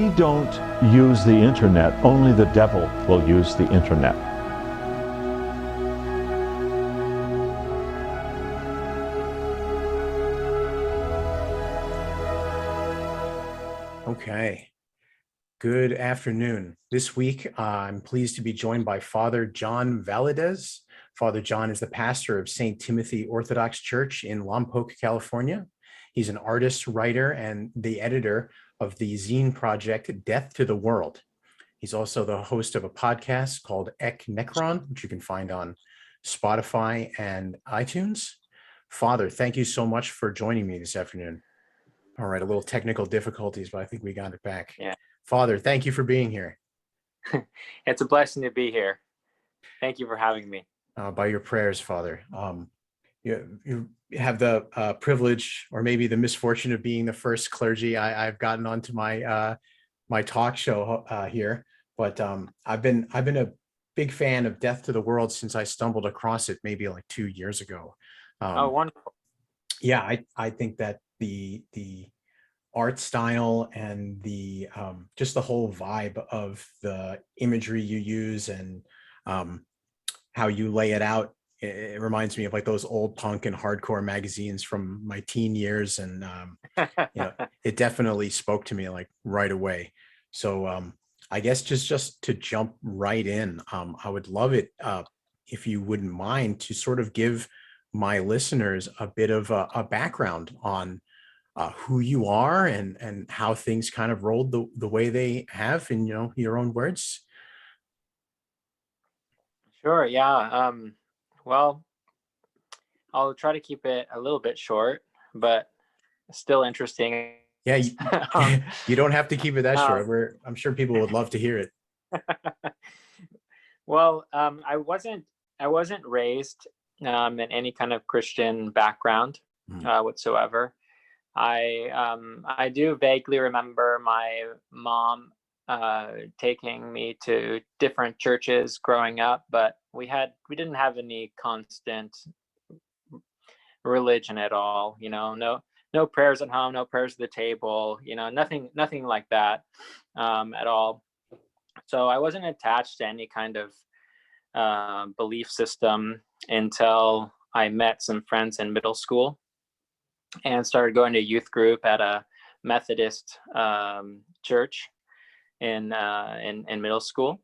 we don't use the internet, only the devil will use the internet. Okay. Good afternoon. This week, I'm pleased to be joined by Father John Valadez. Father John is the pastor of St Timothy Orthodox Church in Lompoc, California. He's an artist, writer, and the editor of the zine project, Death to the World. He's also the host of a podcast called Ek Nekron, which you can find on Spotify and iTunes. Father, thank you so much for joining me this afternoon. All right, a little technical difficulties, but I think we got it back. Yeah. Father, thank you for being here. It's a blessing to be here. Thank you for having me. By your prayers, Father. You have the privilege, or maybe the misfortune, of being the first clergy I've gotten onto my my talk show here. But I've been a big fan of Death to the World since I stumbled across it maybe like 2 years ago. Oh, wonderful. Yeah, I think that the art style and the just the whole vibe of the imagery you use and how you lay it out, it reminds me of like those old punk and hardcore magazines from my teen years, and it definitely spoke to me like right away. So I guess just to jump right in, I would love it if you wouldn't mind to sort of give my listeners a bit of a background on who you are and how things kind of rolled the way they have in your own words. Sure. Yeah. Well, I'll try to keep it a little bit short, but still interesting. Yeah, you don't have to keep it that short. I'm sure people would love to hear it. Well, I wasn't raised in any kind of Christian background whatsoever. I do vaguely remember my mom taking me to different churches growing up, but we didn't have any constant religion at all. No prayers at home, no prayers at the table. Nothing like that at all. So I wasn't attached to any kind of belief system until I met some friends in middle school and started going to youth group at a Methodist church in middle school.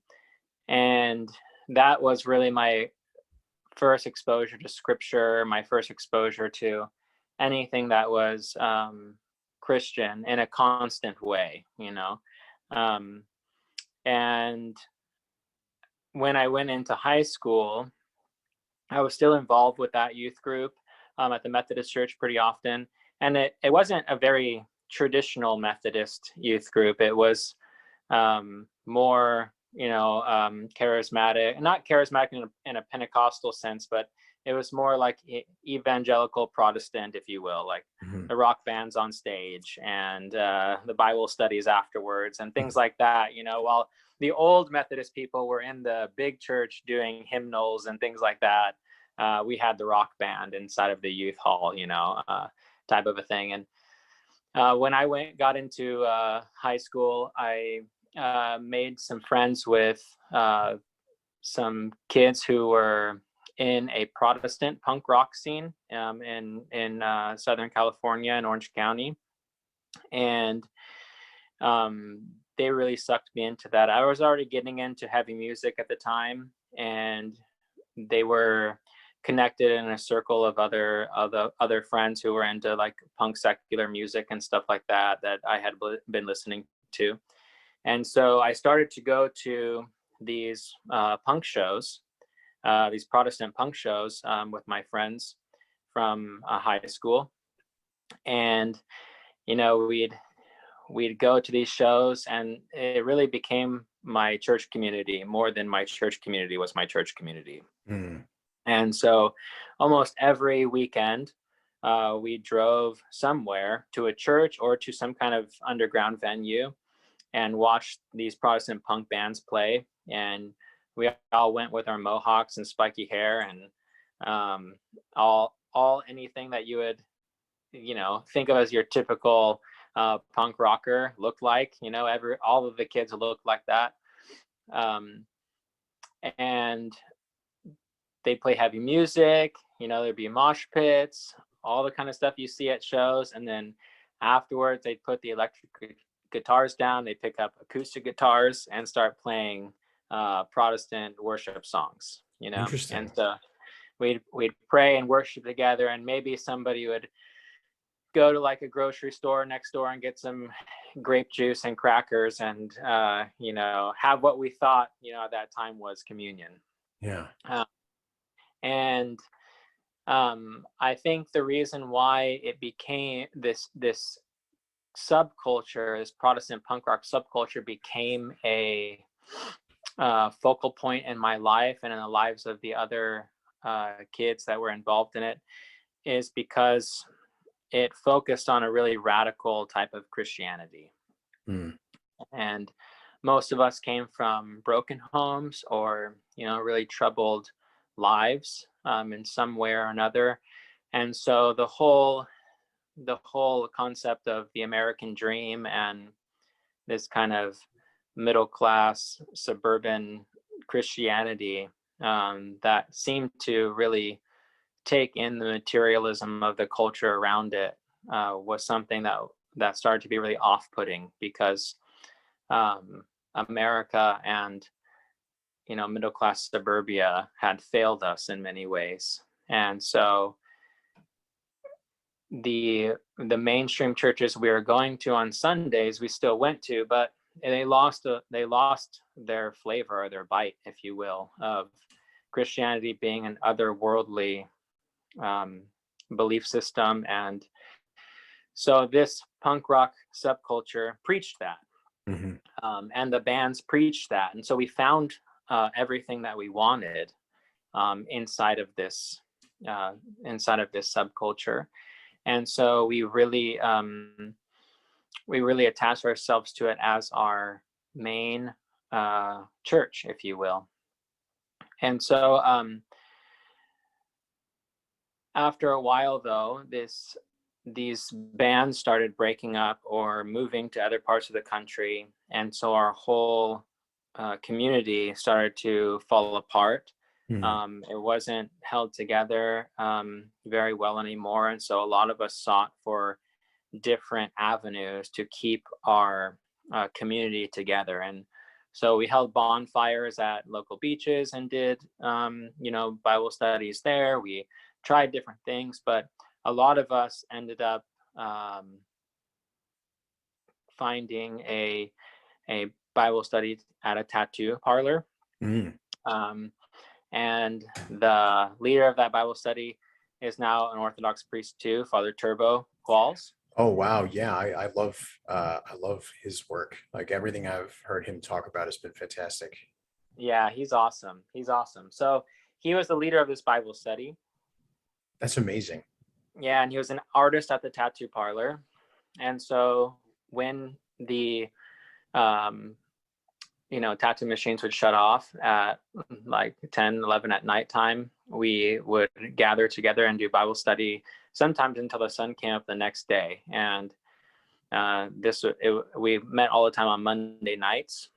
And that was really my first exposure to scripture, my first exposure to anything that was Christian in a constant way, and when I went into high school, I was still involved with that youth group at the Methodist church pretty often. And it wasn't a very traditional Methodist youth group. It was more, charismatic, not charismatic in a Pentecostal sense, but it was more like evangelical Protestant, if you will, like the rock bands on stage and the Bible studies afterwards and things like that, while the old Methodist people were in the big church doing hymnals and things like that. We had the rock band inside of the youth hall, type of a thing. And when I got into high school, I made some friends with some kids who were in a Protestant punk rock scene in Southern California in Orange County. And they really sucked me into that. I was already getting into heavy music at the time, and they were connected in a circle of other friends who were into like punk secular music and stuff like that I had been listening to. And so I started to go to these punk shows, these Protestant punk shows with my friends from high school. And, we'd go to these shows, and it really became my church community more than my church community was my church community. And so almost every weekend, we drove somewhere to a church or to some kind of underground venue and watched these Protestant punk bands play. And we all went with our mohawks and spiky hair and all anything that you would, think of as your typical punk rocker looked like. All of the kids looked like that. And they play heavy music, there'd be mosh pits, all the kind of stuff you see at shows. And then afterwards, they'd put the electric guitars down, they pick up acoustic guitars and start playing Protestant worship songs, Interesting. And so we'd pray and worship together, and maybe somebody would go to like a grocery store next door and get some grape juice and crackers and, have what we thought, at that time was communion. Yeah. And I think the reason why it became this subculture, this Protestant punk rock subculture, became a focal point in my life and in the lives of the other kids that were involved in it, is because it focused on a really radical type of Christianity. And most of us came from broken homes or, really troubled lives in some way or another. And so the whole concept of the American dream and this kind of middle class suburban Christianity that seemed to really take in the materialism of the culture around it was something that started to be really off-putting, because America and middle-class suburbia had failed us in many ways. And so the mainstream churches we were going to on Sundays, we still went to, but they lost their flavor, or their bite, if you will, of Christianity being an otherworldly belief system. And so this punk rock subculture preached that. And the bands preached that. And so we found everything that we wanted inside of this subculture. And so we really attached ourselves to it as our main church, if you will. And so after a while, though, these bands started breaking up or moving to other parts of the country. And so our whole community started to fall apart. It wasn't held together very well anymore. And so a lot of us sought for different avenues to keep our community together. And so we held bonfires at local beaches and did, Bible studies there. We tried different things, but a lot of us ended up finding a Bible study at a tattoo parlor. And the leader of that Bible study is now an Orthodox priest too, Father Turbo Qualls. Oh, wow. Yeah. I love his work. Like, everything I've heard him talk about has been fantastic. Yeah, he's awesome. So he was the leader of this Bible study. That's amazing. Yeah. And he was an artist at the tattoo parlor. And so when the, tattoo machines would shut off at like 10, 11 at nighttime, we would gather together and do Bible study, sometimes until the sun came up the next day. And we met all the time on Monday nights.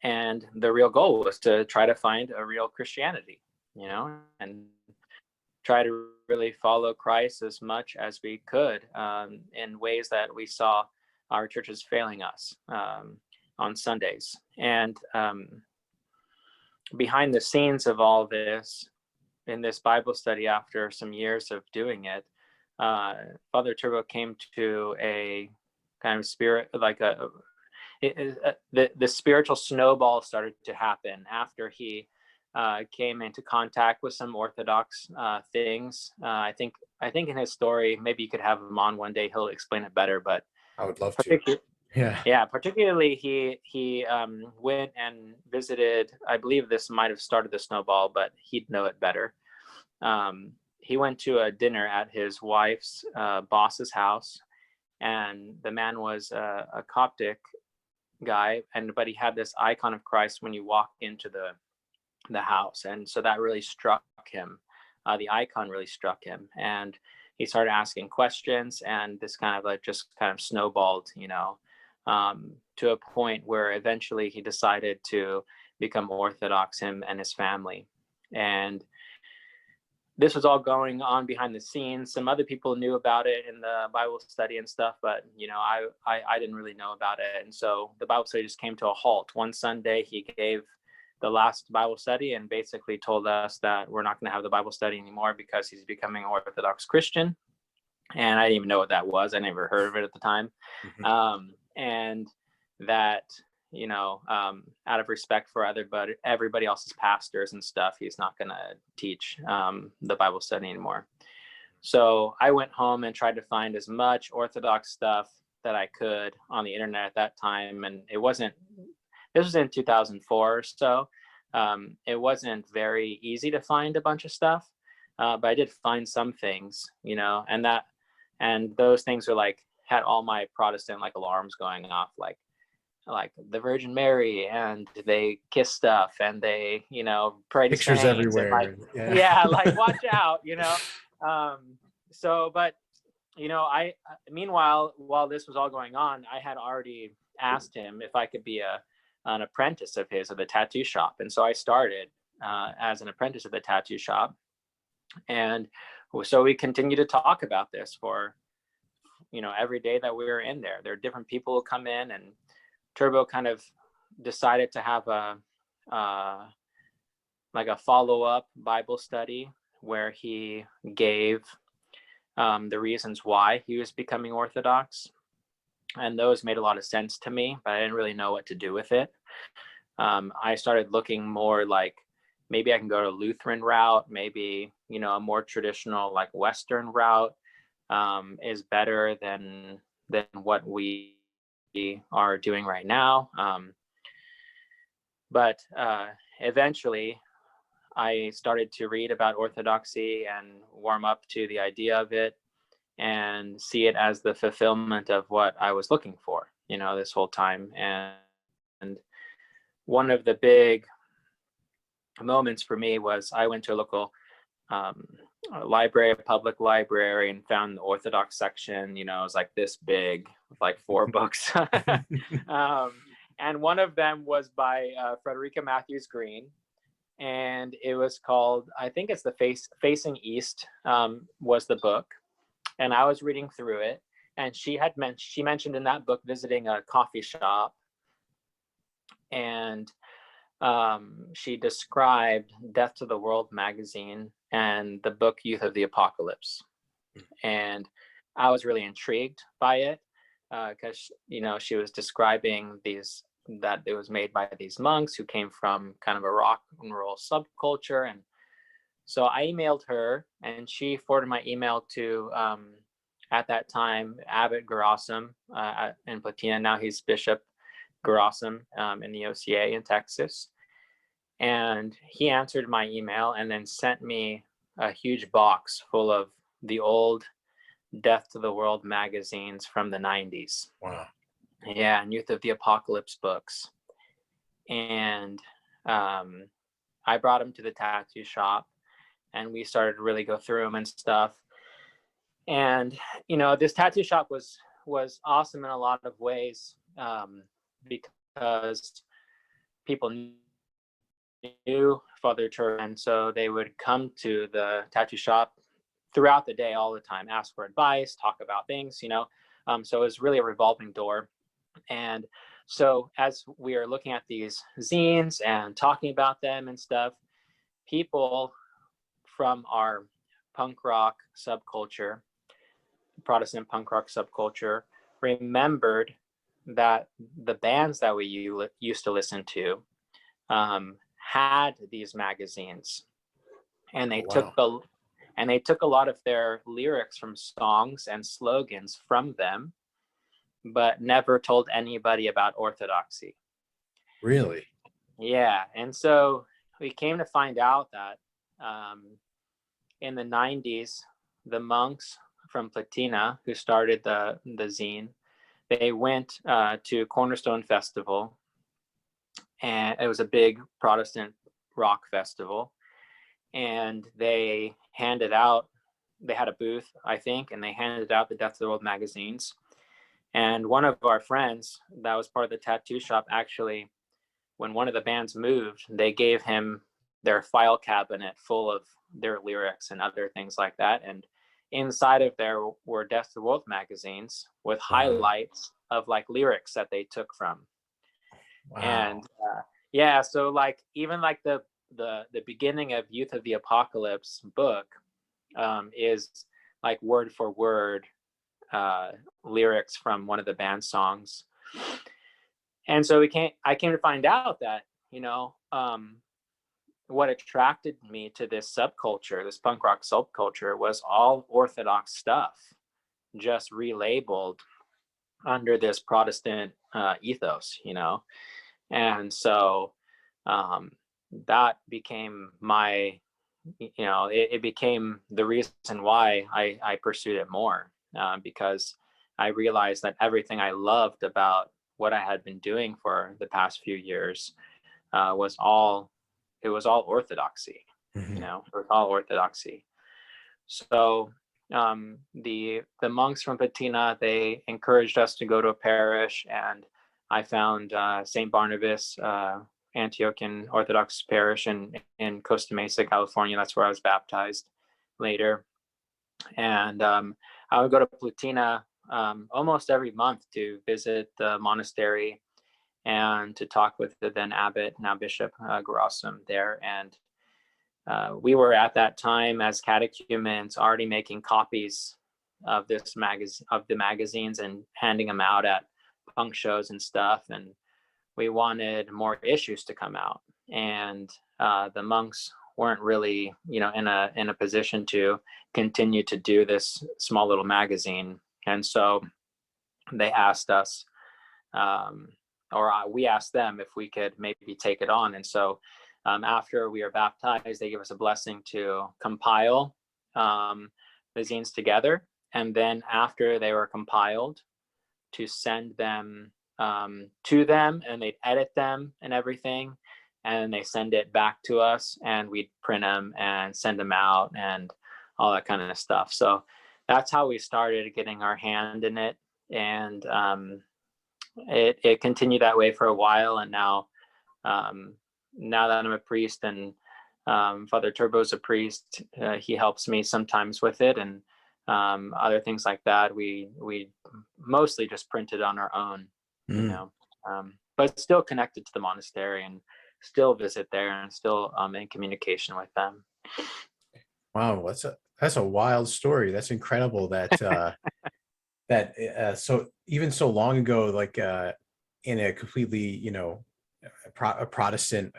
And the real goal was to try to find a real Christianity, and try to really follow Christ as much as we could in ways that we saw our churches failing us on Sundays. And behind the scenes of all this, in this Bible study, after some years of doing it, Father Turbo came to a kind of spirit, like the spiritual snowball started to happen after he came into contact with some Orthodox things. I think in his story, maybe you could have him on one day, he'll explain it better, but I would love to. Yeah, particularly he went and visited, I believe this might have started the snowball, but he'd know it better. He went to a dinner at his wife's boss's house, and the man was a Coptic guy, but he had this icon of Christ when you walk into the house. And so that really struck him. The icon really struck him. And he started asking questions, and this kind of like just kind of snowballed, to a point where eventually he decided to become Orthodox, him and his family. And this was all going on behind the scenes. Some other people knew about it in the Bible study and stuff, but I didn't really know about it. And so the Bible study just came to a halt. One Sunday, he gave the last Bible study and basically told us that we're not going to have the Bible study anymore because he's becoming an Orthodox Christian. And I didn't even know what that was. I never heard of it at the time. Mhm. And that, out of respect for everybody else's pastors and stuff, he's not going to teach the Bible study anymore. So I went home and tried to find as much Orthodox stuff that I could on the internet at that time. And this was in 2004 or so. It wasn't very easy to find a bunch of stuff, but I did find some things, and those things were had all my Protestant alarms going off, like the Virgin Mary, and they kiss stuff, and they pray to Pictures saints, everywhere. and watch out, but I meanwhile, while this was all going on, I had already asked him if I could be an apprentice of his at the tattoo shop. And so I started as an apprentice at the tattoo shop. And so we continued to talk about this for, every day that we were in there. There are different people who come in, and Turbo kind of decided to have a follow-up Bible study where he gave the reasons why he was becoming Orthodox. And those made a lot of sense to me, but I didn't really know what to do with it. I started looking more maybe I can go to a Lutheran route, maybe, a more traditional Western route is better than what we are doing right now. But eventually I started to read about Orthodoxy and warm up to the idea of it, and see it as the fulfillment of what I was looking for, this whole time. And one of the big moments for me was I went to a local library, a public library, and found the Orthodox section. It was this big, with 4 books. And one of them was by Frederica Matthews Green, and it was called, I think it's Facing East was the book. And I was reading through it, and she mentioned in that book visiting a coffee shop, and she described Death to the World magazine and the book Youth of the Apocalypse. And I was really intrigued by it because she was describing that it was made by these monks who came from kind of a rock and roll subculture. And so I emailed her, and she forwarded my email to, at that time, Abbot Gerassim in Platina. Now he's Bishop Gerassim in the OCA in Texas. And he answered my email and then sent me a huge box full of the old Death to the World magazines from the 90s. Wow. Yeah, and Youth of the Apocalypse books. And I brought him to the tattoo shop, and we started to really go through them and stuff. And this tattoo shop was awesome in a lot of ways, because people knew Father Turbo, and so they would come to the tattoo shop throughout the day, all the time, ask for advice, talk about things, so it was really a revolving door. And so as we are looking at these zines and talking about them and stuff, people from our punk rock subculture, Protestant punk rock subculture, remembered that the bands that we used to listen to had these magazines, and they took a lot of their lyrics from songs and slogans from them, but never told anybody about Orthodoxy. Really? Yeah. And so we came to find out that in the 90s, the monks from Platina who started the zine, they went to Cornerstone Festival, and it was a big Protestant rock festival, and they handed out they had a booth, I think, and they handed out the Death to the World magazines. And one of our friends that was part of the tattoo shop, actually, when one of the bands moved, they gave him their file cabinet full of their lyrics and other things like that. And inside of there were Death to the World magazines with highlights of like lyrics that they took from. Wow. And yeah, so like even like the beginning of Youth of the Apocalypse book is like word for word lyrics from one of the band songs. And so I came to find out that, you know, what attracted me to this subculture, this punk rock subculture, was all Orthodox stuff, just relabeled under this Protestant ethos, you know. And so that became my, you know, it became the reason why I pursued it more, because I realized that everything I loved about what I had been doing for the past few years was all orthodoxy. You know, it was all orthodoxy. So the monks from Patina, they encouraged us to go to a parish, and I found St. Barnabas Antiochian Orthodox Parish in Costa Mesa, California. That's where I was baptized later. And I would go to Patina almost every month to visit the monastery and to talk with the then abbot, now Bishop Gerasum there. And we were at that time as catechumens already making copies of the magazines and handing them out at punk shows and stuff. And we wanted more issues to come out, and the monks weren't really, you know, in a position to continue to do this small little magazine. And so they asked us, we asked them if we could maybe take it on. And so after we were baptized, they gave us a blessing to compile the zines together. And then after they were compiled, to send them to them, and they'd edit them and everything, and they send it back to us, and we'd print them and send them out and all that kind of stuff. So that's how we started getting our hand in it. And it continued that way for a while. And now that I'm a priest, and Father Turbo's a priest, he helps me sometimes with it, and other things like that. We mostly just printed on our own, you know, but still connected to the monastery and still visit there and still in communication with them. Wow, that's a wild story. That's incredible that so even so long ago, like in a completely, you know, a Protestant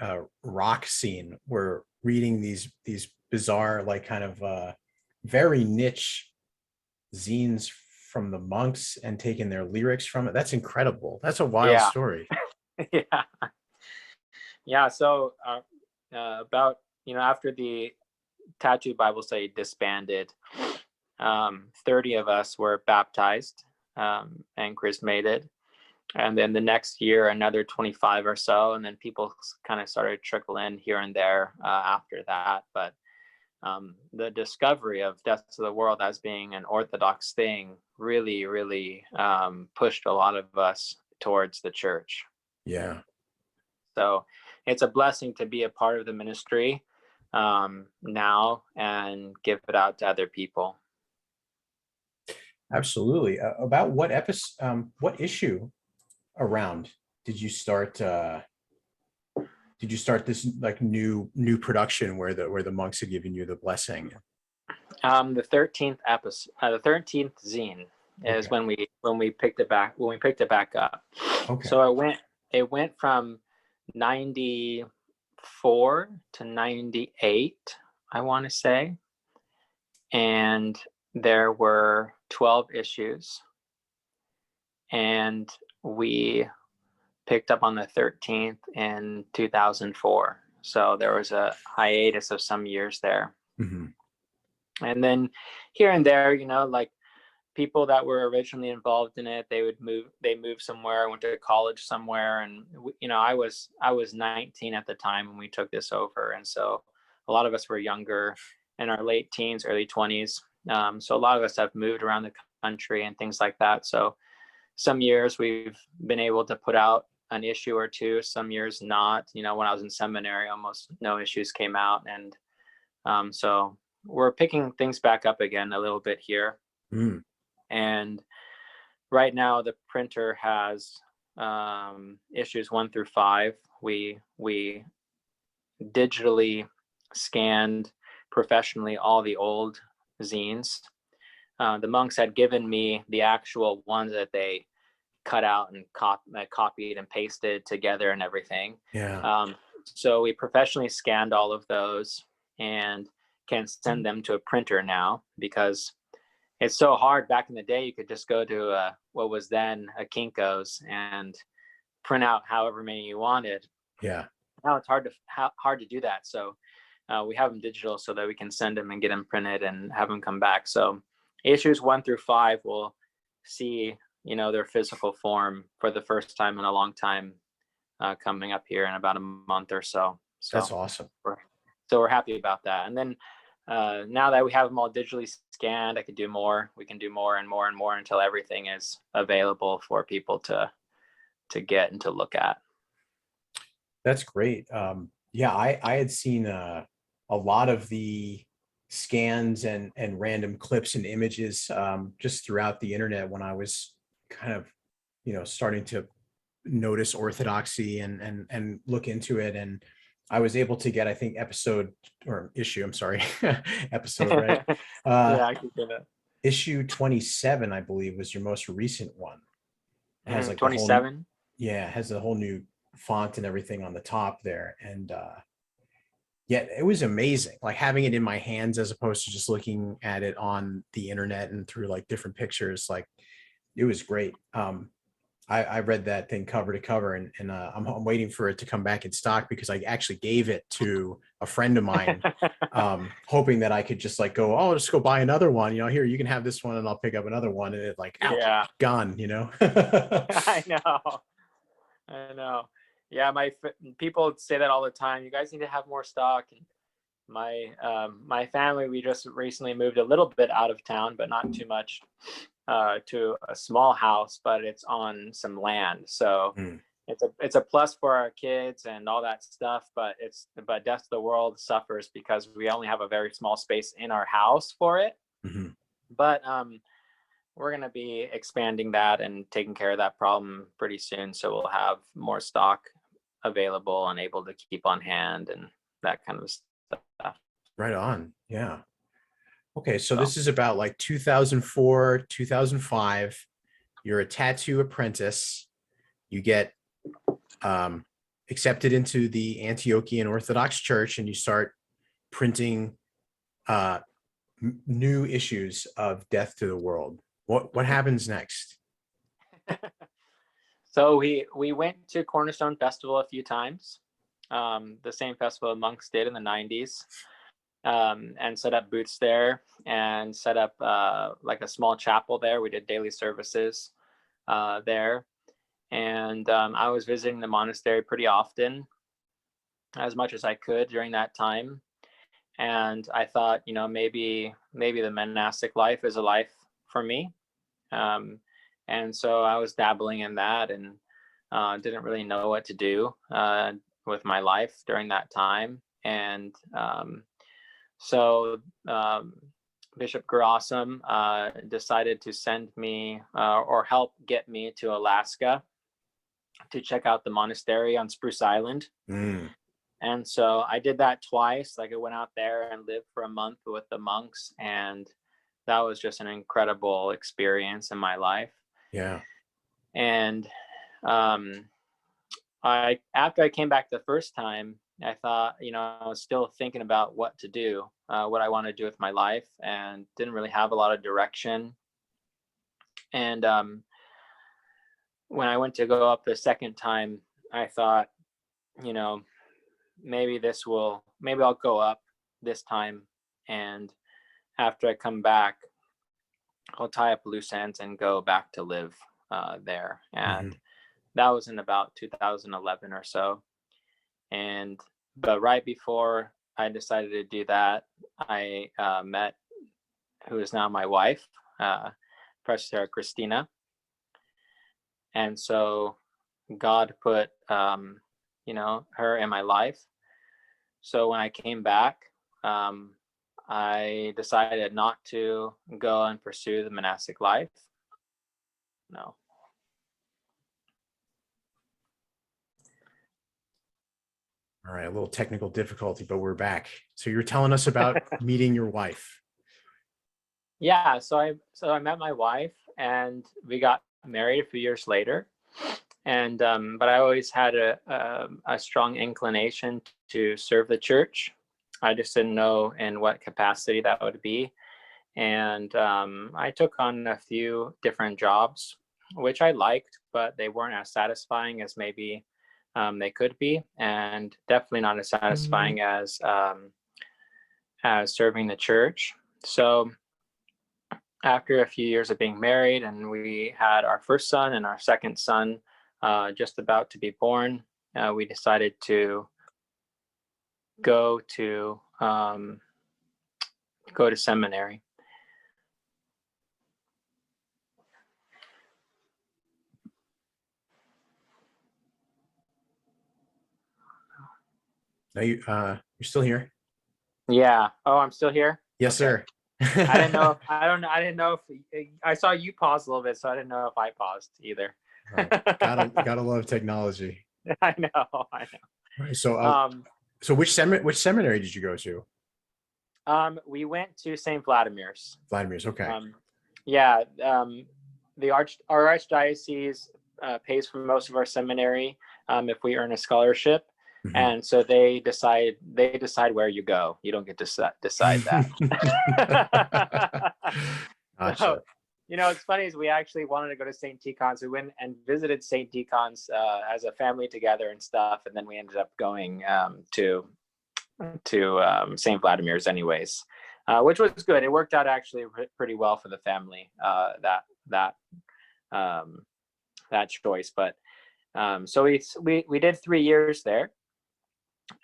rock scene, we're reading these bizarre, like kind of very niche zines from the monks and taking their lyrics from it. That's incredible. That's a wild story. Yeah. So about, you know, after the Tattoo Bible Study disbanded, 30 of us were baptized and chrismated. And then the next year, another 25 or so. And then people kind of started to trickle in here and there after that. But the discovery of Death to the World as being an Orthodox thing really, really pushed a lot of us towards the church. Yeah. So it's a blessing to be a part of the ministry now and give it out to other people. Absolutely. About what issue around did you start this like new production where the monks had given you the blessing? The 13th episode, the 13th zine is when we picked it back up. Okay. So it went from 94 to 98, I want to say, and there were 12 issues, and we picked up on the 13th in 2004. So there was a hiatus of some years there. And then here and there, you know, like people that were originally involved in it, they moved somewhere, went to college somewhere. And, you know, I was 19 at the time when we took this over. And so a lot of us were younger, in our late teens, early 20s. So a lot of us have moved around the country and things like that. So some years we've been able to put out an issue or two, some years not. When I was in seminary, almost no issues came out. And so we're picking things back up again a little bit here. Mm. And right now the printer has issues 1 through 5. We digitally scanned professionally all the old zines. The monks had given me the actual ones that they cut out and copied and pasted together and everything. Yeah. So we professionally scanned all of those and can send them to a printer now, because it's so hard. Back in the day, you could just go to what was then a Kinko's and print out however many you wanted. Yeah. Now it's hard to do that. So we have them digital so that we can send them and get them printed and have them come back. So issues 1 through 5 will see, their physical form for the first time in a long time, coming up here in about a month or so. That's awesome. So we're happy about that. And then now that we have them all digitally scanned, I could do more. We can do more and more and more until everything is available for people to get and to look at. That's great. Yeah, I had seen a lot of the scans and random clips and images just throughout the internet when I was kind of, starting to notice Orthodoxy and look into it. And I was able to get, I think, episode, right? Yeah, I can do that. Issue 27, I believe, was your most recent one. It has like 27. It has a whole new font and everything on the top there. And yeah, it was amazing, like having it in my hands as opposed to just looking at it on the internet and through like different pictures. Like, it was great. I read that thing cover to cover, and I'm waiting for it to come back in stock, because I actually gave it to a friend of mine, hoping that I could just like go, oh, just go buy another one. Here, you can have this one, and I'll pick up another one. And it like, gone. I know. Yeah, people say that all the time. You guys need to have more stock. And my family, we just recently moved a little bit out of town, but not too much, to a small house, but it's on some land. So it's a plus for our kids and all that stuff. But Death to the World suffers because we only have a very small space in our house for it. Mm-hmm. But we're going to be expanding that and taking care of that problem pretty soon. So we'll have more stock available and able to keep on hand and that kind of stuff. Right on. Yeah. Okay. So this is about like 2004, 2005. You're a tattoo apprentice. You get accepted into the Antiochian Orthodox Church, and you start printing new issues of Death to the World. What happens next? So we went to Cornerstone Festival a few times, the same festival monks did in the 90s, and set up booths there and set up like a small chapel there. We did daily services there. And I was visiting the monastery pretty often, as much as I could during that time. And I thought, maybe the monastic life is a life for me. And so I was dabbling in that and didn't really know what to do with my life during that time. And so Bishop Gerassim decided to send me or help get me to Alaska to check out the monastery on Spruce Island. And so I did that twice. Like, I went out there and lived for a month with the monks, and that was just an incredible experience in my life. Yeah. And after I came back the first time, I thought, I was still thinking about what to do, what I want to do with my life, and didn't really have a lot of direction. And when I went to go up the second time, I thought, maybe I'll go up this time, and after I come back, I'll tie up loose ends and go back to live there. And that was in about 2011 or so. But right before I decided to do that, I met who is now my wife, Professor Christina. And so God put, her in my life. So when I came back, I decided not to go and pursue the monastic life. No. All right, a little technical difficulty, but we're back. So you're telling us about meeting your wife. Yeah, so I met my wife and we got married a few years later. And but I always had a strong inclination to serve the church. I just didn't know in what capacity that would be. And I took on a few different jobs, which I liked, but they weren't as satisfying as maybe they could be, and definitely not as satisfying as serving the church. So after a few years of being married, and we had our first son and our second son just about to be born, we decided to go to seminary. No, you're still here. Yeah. Oh, I'm still here. Yes, Okay. sir. I didn't know. I didn't know if I saw you pause a little bit, so I didn't know if I paused either. gotta love technology. I know. All right, so which seminary did you go to? We went to St. Vladimir's. Vladimir's, okay. Our archdiocese pays for most of our seminary if we earn a scholarship. Mm-hmm. And so they decide where you go. You don't get to decide that. Gotcha. So, it's funny is we actually wanted to go to St. Tikhon's. We went and visited St. Tikhon's as a family together and stuff, and then we ended up going to St. Vladimir's anyways, which was good. It worked out actually pretty well for the family, that choice. But so we did 3 years there.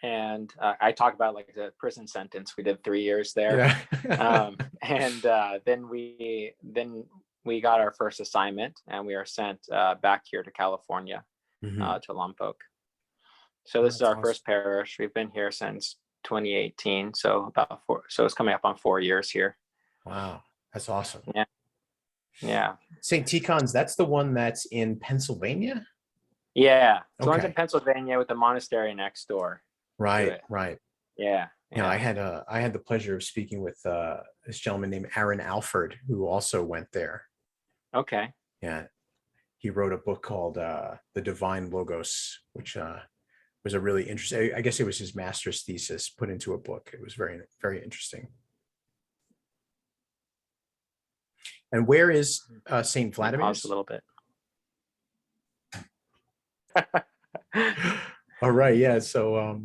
And I talk about like the prison sentence. We did 3 years there. Yeah. Then we got our first assignment, and we are sent back here to California, to Lompoc. So this is our first parish. We've been here since 2018. So so it's coming up on 4 years here. Wow. That's awesome. Yeah. Yeah. St. Tikhon's, that's the one that's in Pennsylvania? Yeah. So one's in Pennsylvania with the monastery next door. Right. Yeah. I had the pleasure of speaking with this gentleman named Aaron Alford, who also went there. Okay. Yeah. He wrote a book called The Divine Logos, which was a really interesting, I guess it was his master's thesis put into a book. It was very, very interesting. And where is St. Vladimir's? Pause a little bit. All right. Yeah. So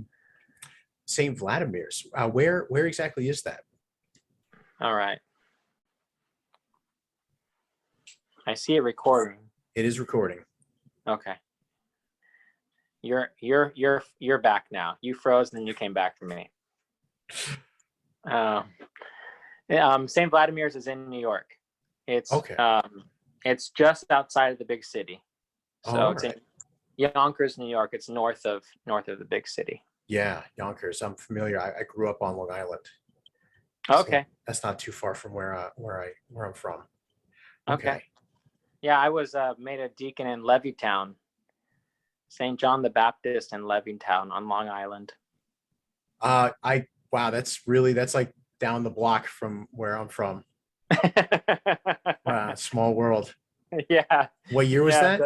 St. Vladimir's, where exactly is that? All right. I see it recording. It is recording. Okay. You're back now. You froze, and then you came back for me. St. Vladimir's is in New York. It's okay. It's just outside of the big city. So it's in Yonkers, New York. It's north of the big city. Yeah, Yonkers. I'm familiar. I grew up on Long Island. Okay. So that's not too far from where I'm from. Okay. Yeah, I was made a deacon in Levittown, St. John the Baptist in Levittown on Long Island. Wow, that's like down the block from where I'm from. Wow, small world. Yeah. What year was that?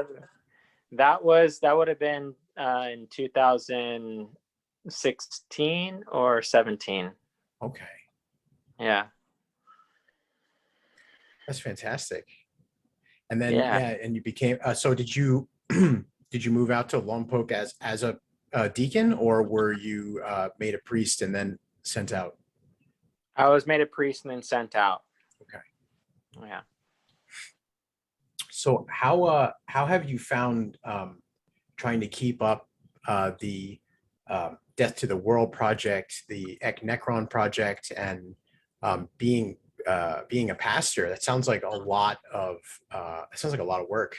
That would have been in 2016 or 17. Okay. Yeah. That's fantastic. And then and you became so did you move out to Lompoc as a deacon, or were you made a priest and then sent out? I was made a priest and then sent out. Okay. Yeah. So how have you found trying to keep up the Death to the World project, the Ek Nekron project, and being being a pastor, that sounds like a lot of work.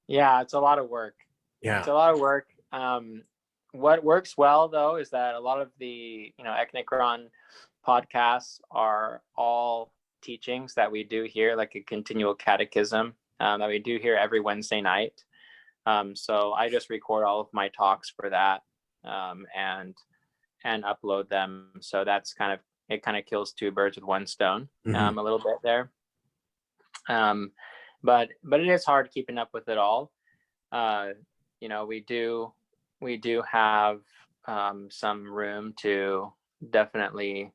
Yeah, it's a lot of work. Yeah. It's a lot of work. What works well though is that a lot of the Ek Nekron podcasts are all teachings that we do here, like a continual catechism that we do here every Wednesday night. So I just record all of my talks for that and upload them. So that's kind of kills two birds with one stone, a little bit there. But it is hard keeping up with it all. We do have some room to definitely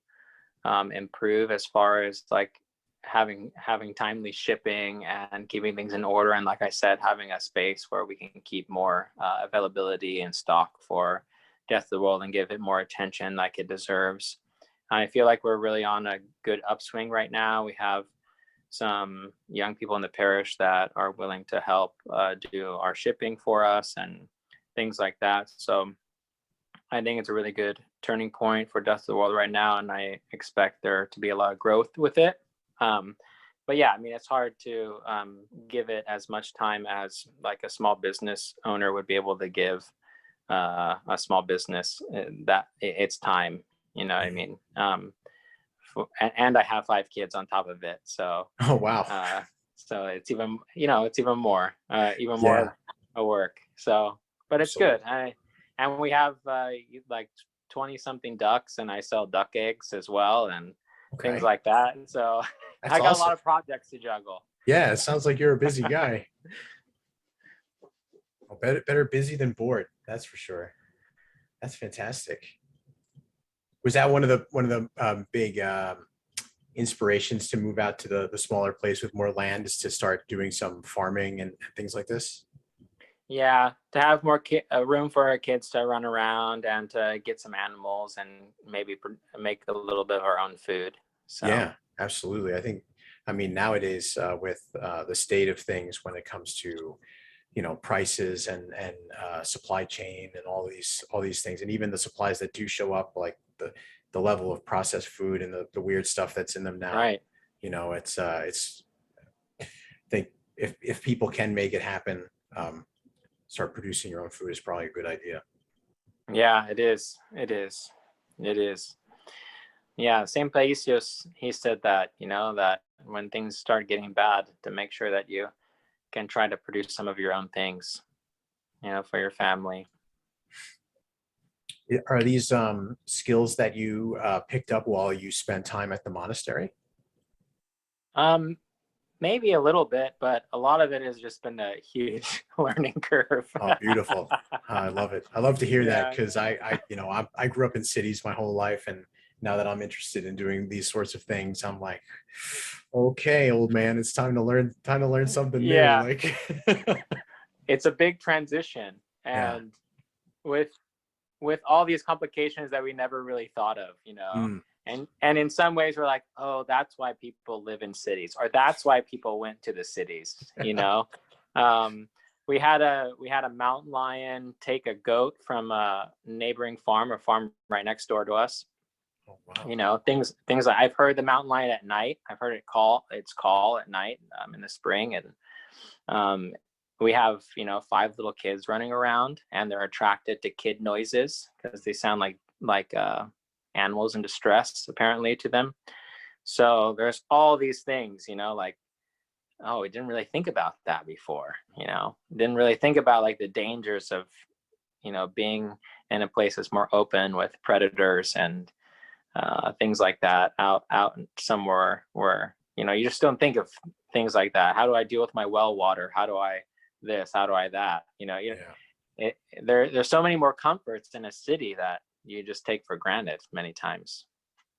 improve as far as like having timely shipping and keeping things in order, and like I said, having a space where we can keep more availability and stock for Death of the World and give it more attention like it deserves. I feel like we're really on a good upswing right now. We have some young people in the parish that are willing to help do our shipping for us and things like that. So I think it's a really good turning point for Death of the World right now, and I expect there to be a lot of growth with it. But yeah, I mean, it's hard to give it as much time as like a small business owner would be able to give a small business that it's time, you know what I mean? And I have 5 kids on top of it. So, Oh, wow. So it's even more work. So, but it's good. And we have like 20 something ducks, and I sell duck eggs as well and things like that. So That's I got awesome. a lot of projects to juggle. Yeah, it sounds like you're a busy guy. Well, better busy than bored. That's for sure. That's fantastic. Was that one of the big inspirations to move out to the smaller place with more land, is to start doing some farming and things like this? Yeah, to have more room for our kids to run around and to get some animals and maybe make a little bit of our own food. So yeah, absolutely. I mean, nowadays with the state of things when it comes to prices and supply chain and all these things, and even the supplies that do show up, like the level of processed food and the weird stuff that's in them now. Right. It's I think if people can make it happen, start producing your own food is probably a good idea. Yeah, it is. Yeah, St. Paisios, he said that, that when things start getting bad, to make sure that you can try to produce some of your own things, for your family. Are these skills that you picked up while you spent time at the monastery? Maybe a little bit, but a lot of it has just been a huge learning curve. Oh, beautiful. I love it. I love to hear that, because I grew up in cities my whole life, and now that I'm interested in doing these sorts of things, I'm like, okay, old man, it's time to learn something new. Yeah. Like It's a big transition, and with all these complications that we never really thought of, And in some ways we're like, oh, that's why people live in cities, or that's why people went to the cities. We had a mountain lion take a goat from a neighboring farm right next door to us. Oh, wow. Things like, I've heard the mountain lion at night. I've heard its call at night in the spring, and we have 5 little kids running around, and they're attracted to kid noises because they sound like animals in distress, apparently, to them. So there's all these things, like, oh, we didn't really think about that before. Didn't really think about like the dangers of being in a place that's more open with predators and things like that out somewhere where you just don't think of things like that. How do I deal with my well water? How do I this? How do I that? There's so many more comforts in a city that you just take for granted many times.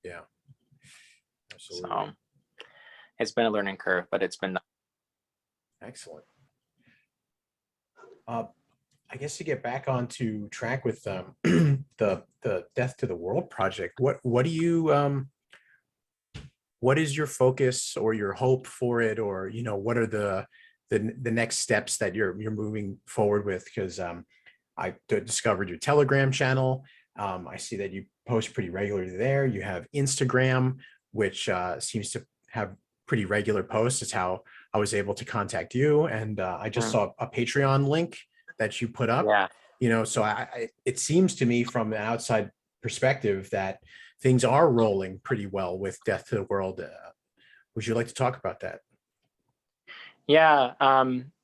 Yeah, absolutely. So it's been a learning curve, but it's been excellent. I guess to get back onto track with the Death to the World project, what do you what is your focus or your hope for it, or what are the next steps that you're moving forward with? Because I discovered your Telegram channel. I see that you post pretty regularly there. You have Instagram, which seems to have pretty regular posts. It's how I was able to contact you. And I just saw a Patreon link that you put up. Yeah. So it seems to me from the outside perspective that things are rolling pretty well with Death to the World. Would you like to talk about that? Yeah.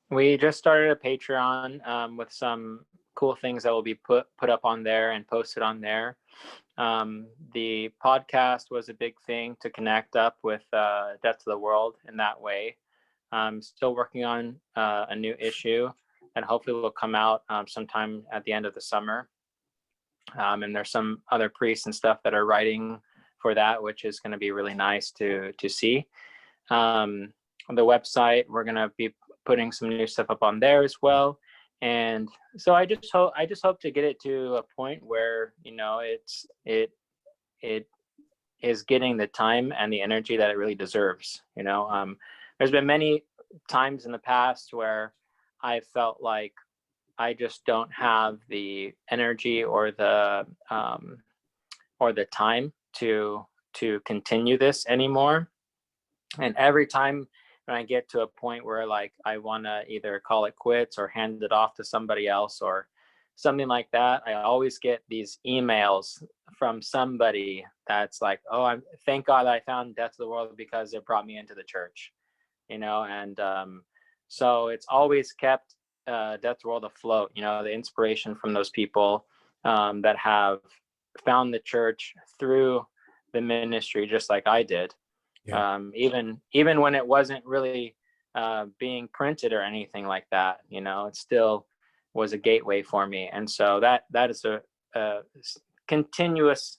We just started a Patreon with some cool things that will be put up on there and posted on there. The podcast was a big thing to connect up with Death to the World in that way. I'm still working on a new issue and hopefully will come out sometime at the end of the summer. And there's some other priests and stuff that are writing for that, which is going to be really nice to see. On the website, we're going to be putting some new stuff up on there as well. And so I just hope to get it to a point where, it is getting the time and the energy that it really deserves. There's been many times in the past where I felt like I just don't have the energy or the time to continue this anymore. And every time when I get to a point where like I want to either call it quits or hand it off to somebody else or something like that, I always get these emails from somebody that's like, oh, thank God I found Death to the World because it brought me into the church, and so it's always kept Death to the World afloat, the inspiration from those people that have found the church through the ministry, just like I did. Yeah. Even when it wasn't really being printed or anything like that, it still was a gateway for me. And so that is a continuous,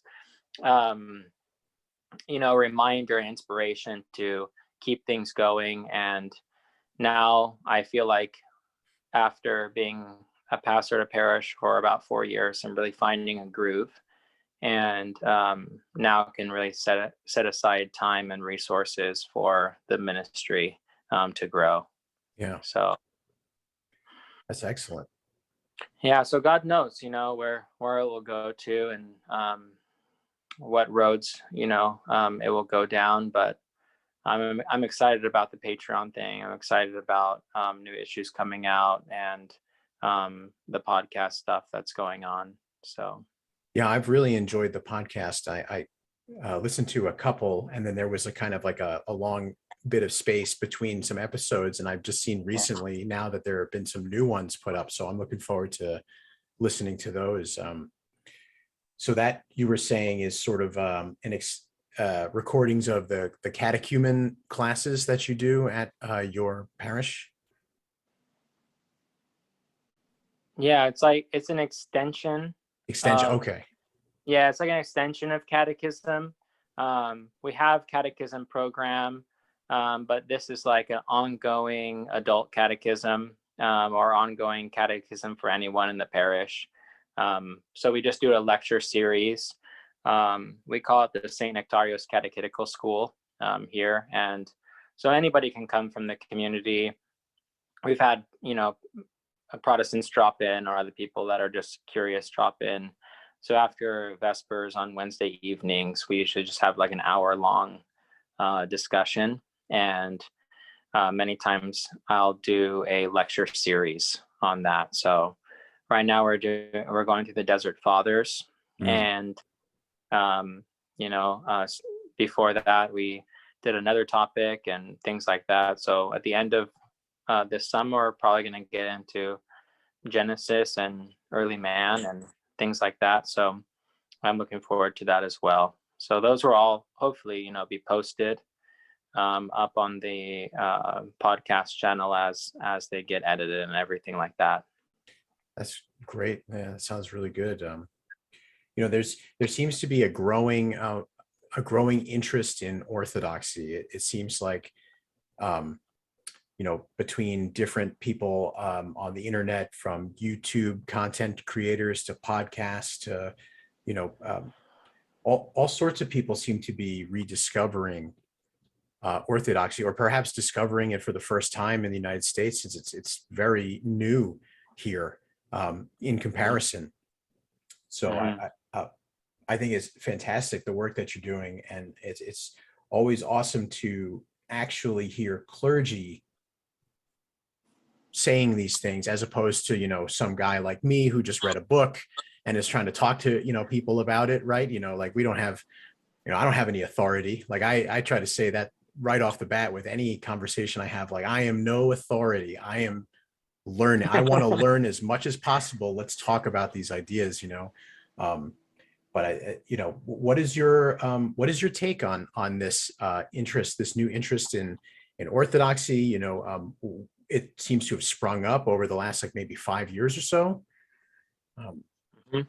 reminder and inspiration to keep things going. And now I feel like after being a pastor at a parish for about 4 years, I'm really finding a groove. And now can really set aside time and resources for the ministry to grow. Yeah. So that's excellent. Yeah. So God knows, where it will go to and what roads, it will go down. But I'm excited about the Patreon thing. I'm excited about new issues coming out and the podcast stuff that's going on. So. Yeah, I've really enjoyed the podcast. I listened to a couple, and then there was a kind of like a long bit of space between some episodes. And I've just seen recently now that there have been some new ones put up. So I'm looking forward to listening to those. So that you were saying is sort of recordings of the catechumen classes that you do at your parish. Yeah, it's an extension. Okay. Yeah, it's like an extension of catechism. We have catechism program, but this is like an ongoing adult catechism or ongoing catechism for anyone in the parish. So we just do a lecture series. We call it the St. Nectarios Catechetical School here. And so anybody can come from the community. We've had, Protestants drop in or other people that are just curious drop in. So after Vespers on Wednesday evenings, we usually just have like an hour-long discussion. And many times I'll do a lecture series on that. So right now we're going through the Desert Fathers. And, before that, we did another topic and things like that. So at the end of this summer, we're probably going to get into Genesis and early man and things like that. So I'm looking forward to that as well. So those will all hopefully, be posted up on the podcast channel as they get edited and everything like that. That's great. Yeah, that sounds really good. There seems to be a growing interest in Orthodoxy. It seems like, between different people on the internet, from YouTube content creators to podcasts to, all sorts of people seem to be rediscovering Orthodoxy, or perhaps discovering it for the first time in the United States, since it's very new here in comparison. So I think it's fantastic, the work that you're doing. And it's always awesome to actually hear clergy saying these things, as opposed to, some guy like me who just read a book and is trying to talk to, people about it. Right. Like we don't have, I don't have any authority. Like I try to say that right off the bat with any conversation I have, like, I am no authority. I am learning. I want to learn as much as possible. Let's talk about these ideas, but what is your take on this interest, this new interest in Orthodoxy? It seems to have sprung up over the last, like, maybe 5 years or so. Mhm.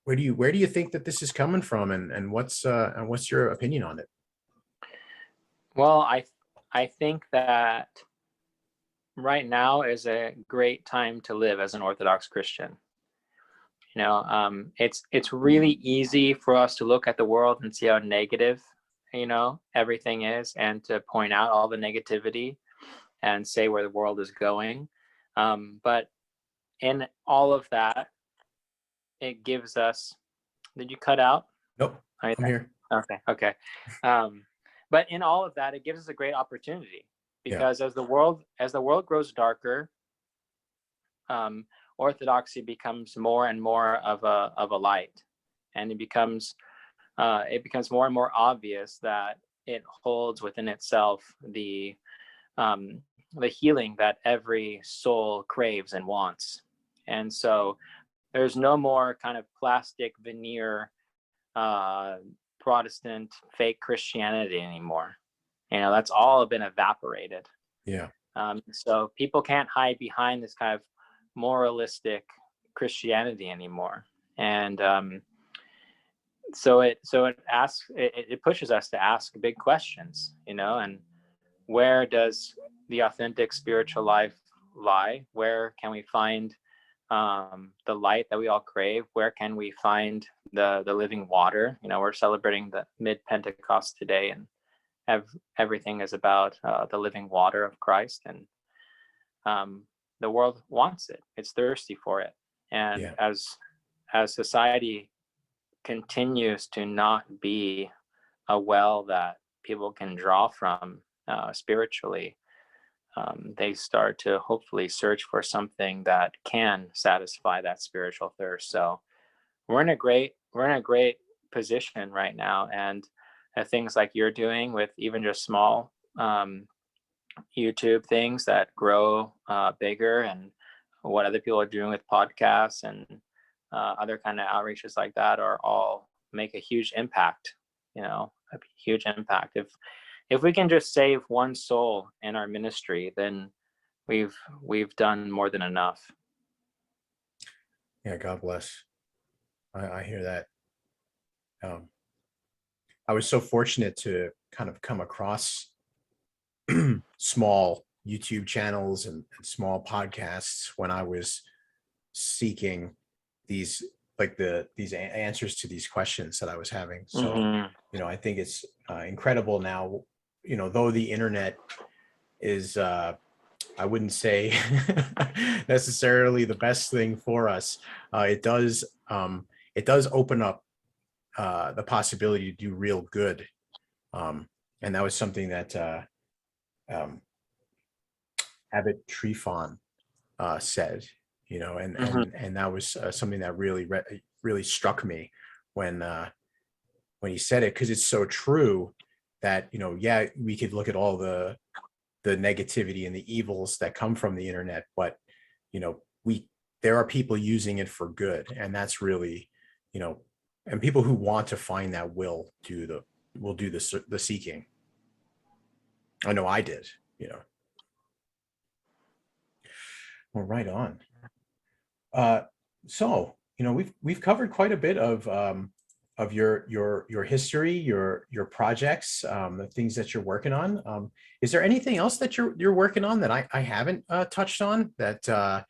Where do you think that this is coming from, and what's your opinion on it? Well, I think that right now is a great time to live as an Orthodox Christian. It's really easy for us to look at the world and see how negative, everything is, and to point out all the negativity and say where the world is going. But in all of that, it gives us. Did you cut out? Nope, I'm here. Okay. But in all of that, it gives us a great opportunity, because as the world grows darker, Orthodoxy becomes more and more of a light, and it becomes more and more obvious that it holds within itself the healing that every soul craves and wants. And so there's no more kind of plastic veneer Protestant fake Christianity anymore. That's all been evaporated. Yeah. So people can't hide behind this kind of moralistic Christianity anymore. And so it pushes us to ask big questions, and where does the authentic spiritual life lie? Where can we find the light that we all crave? Where can we find the living water? We're celebrating the mid-Pentecost today, and everything is about the living water of Christ, and the world wants it. It's thirsty for it. And as society continues to not be a well that people can draw from spiritually, they start to hopefully search for something that can satisfy that spiritual thirst. So we're in a great position right now, and things like you're doing with even just small YouTube things that grow bigger, and what other people are doing with podcasts and other kind of outreaches like that are all make a huge impact. A huge impact. If we can just save one soul in our ministry, then we've done more than enough. Yeah, God bless. I hear that. I was so fortunate to kind of come across small YouTube channels and small podcasts when I was seeking these answers to these questions that I was having. So, I think it's incredible now, though the internet is, I wouldn't say necessarily the best thing for us. It does open up the possibility to do real good. And that was something that Abbot Trifon said, and that was something that really struck me when he said it, because it's so true that, we could look at all the negativity and the evils that come from the internet, but there are people using it for good, and that's really, and people who want to find that will do the seeking. I know I did. Well, right on. So we've covered quite a bit of your history, your projects, the things that you're working on. Is there anything else that you're working on that I haven't touched on that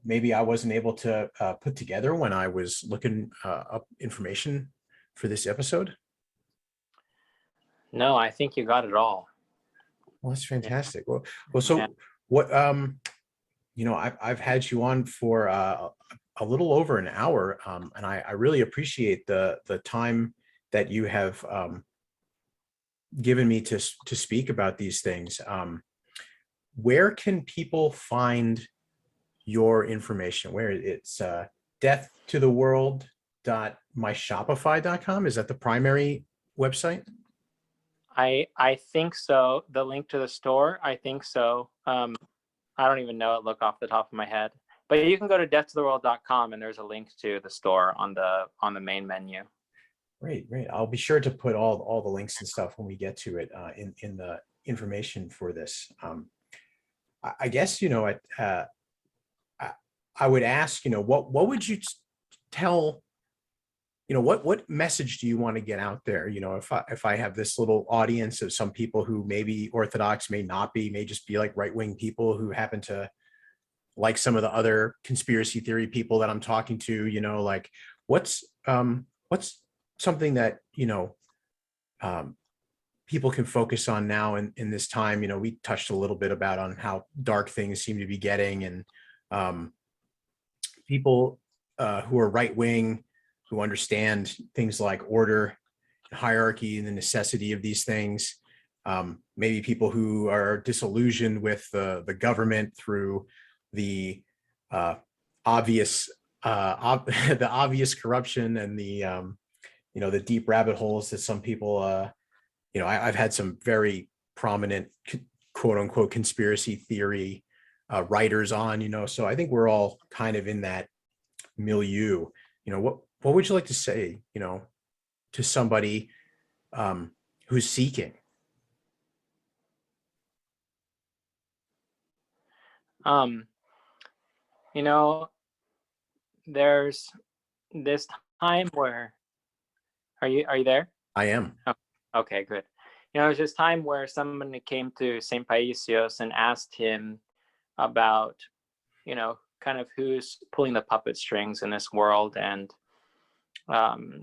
maybe I wasn't able to put together when I was looking up information for this episode? No, I think you got it all. Well, that's fantastic. Well, so what, I've had you on for a little over an hour, and I really appreciate the time that you have given me to speak about these things. Where can people find your information? Where it's deathtotheworld.myshopify.com. Is that the primary website? I think so. The link to the store, I think so. I don't even know it, look off the top of my head. But you can go to deathtotheworld.com and there's a link to the store on the main menu. Great. I'll be sure to put all the links and stuff when we get to it in the information for this. I guess, I would ask, what would you tell, what message do you want to get out there? If I have this little audience of some people who may be Orthodox, may not be, may just be like right-wing people who happen to like some of the other conspiracy theory people that I'm talking to, like what's something that, people can focus on now in this time? We touched a little bit about on how dark things seem to be getting, and people who are right-wing, who understand things like order, hierarchy, and the necessity of these things. Maybe people who are disillusioned with the government through the obvious the obvious corruption and the deep rabbit holes that some people I've had some very prominent quote unquote conspiracy theory writers on, so I think we're all kind of in that milieu. What would you like to say, to somebody who's seeking? There's this time where, are you there? I am. Oh, okay, good. There's this time where somebody came to St. Paisios and asked him about, kind of who's pulling the puppet strings in this world, and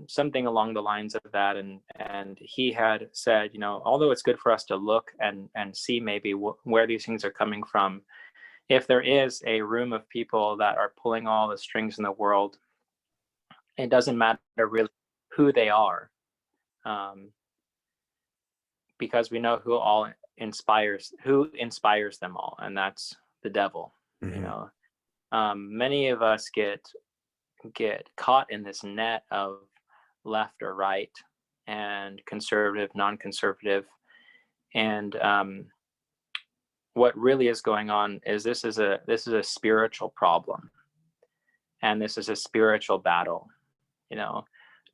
something along the lines of that. And he had said, although it's good for us to look and see maybe where these things are coming from, if there is a room of people that are pulling all the strings in the world, it doesn't matter really who they are, because we know who inspires them all, and that's the devil. Mm-hmm. Many of us get caught in this net of left or right, and conservative, non-conservative, and what really is going on is this is a spiritual problem, and this is a spiritual battle.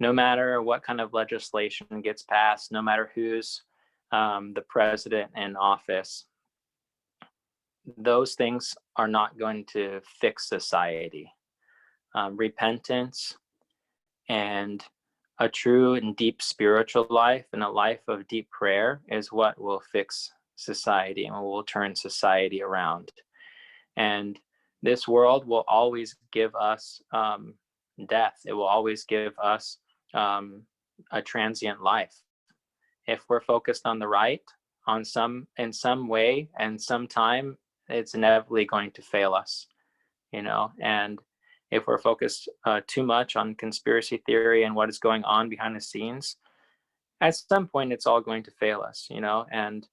No matter what kind of legislation gets passed, no matter who's the president in office, those things are not going to fix society. Repentance and a true and deep spiritual life and a life of deep prayer is what will fix society and will turn society around. And this world will always give us death. It will always give us a transient life. If we're focused on the right, in some way and some time, it's inevitably going to fail us, and if we're focused too much on conspiracy theory and what is going on behind the scenes, at some point it's all going to fail us, and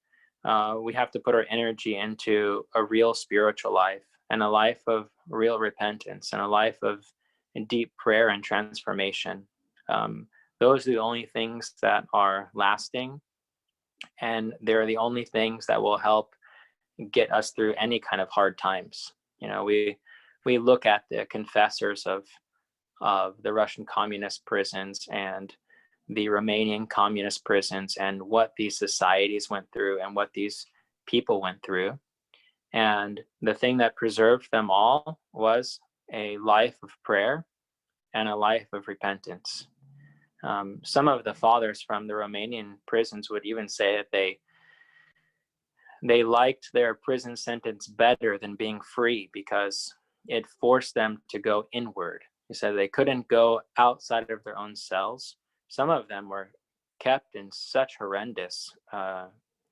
we have to put our energy into a real spiritual life and a life of real repentance and a life of deep prayer and transformation. Those are the only things that are lasting, and they're the only things that will help get us through any kind of hard times. We look at the confessors of the Russian communist prisons and the Romanian communist prisons, and what these societies went through and what these people went through. And the thing that preserved them all was a life of prayer and a life of repentance. Some of the fathers from the Romanian prisons would even say that they liked their prison sentence better than being free, because it forced them to go inward. He said they couldn't go outside of their own cells. Some of them were kept in such horrendous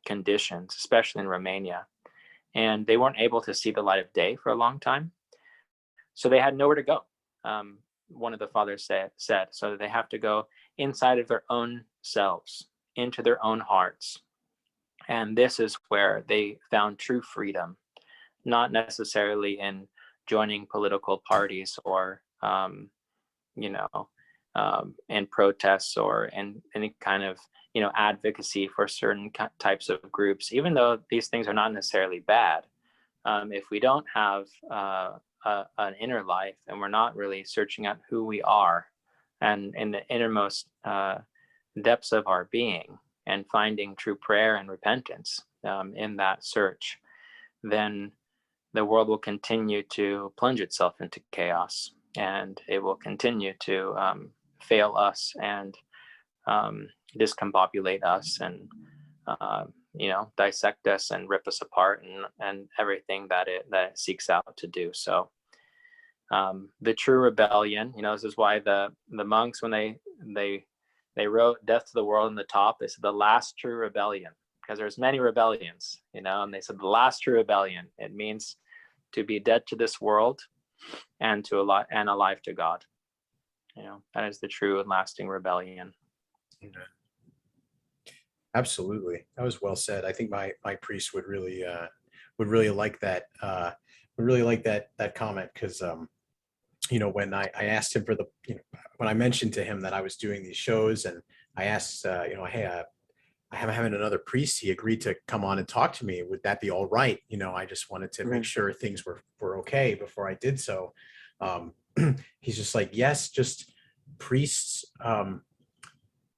conditions, especially in Romania, and they weren't able to see the light of day for a long time. So they had nowhere to go. one of the fathers said. So that they have to go inside of their own selves, into their own hearts. And this is where they found true freedom, not necessarily in joining political parties or, in protests or in any kind of, advocacy for certain types of groups, even though these things are not necessarily bad. If we don't have an inner life and we're not really searching out who we are and in the innermost depths of our being and finding true prayer and repentance in that search, then the world will continue to plunge itself into chaos, and it will continue to fail us and discombobulate us and dissect us and rip us apart and everything that it seeks out to do. So the true rebellion, this is why the monks, when they wrote "Death to the World" in the top, they said the last true rebellion, because there's many rebellions, and they said the last true rebellion. It means to be dead to this world and alive to God. That is the true and lasting rebellion. Absolutely, that was well said. I think my priest would really like that. That comment, because when I asked him for when I mentioned to him that I was doing these shows, and I asked hey, I'm having another priest, he agreed to come on and talk to me. Would that be all right? I just wanted to make sure things were okay before I did so. He's just like, yes, just priests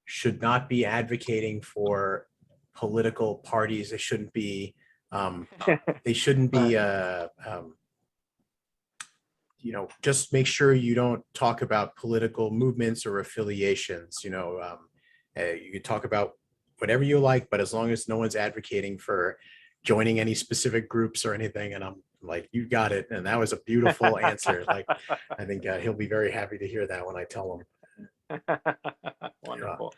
should not be advocating for political parties. They shouldn't be just make sure you don't talk about political movements or affiliations. You can talk about whatever you like, but as long as no one's advocating for joining any specific groups or anything. And I'm like, you got it. And that was a beautiful answer. Like, I think he'll be very happy to hear that when I tell him. Wonderful.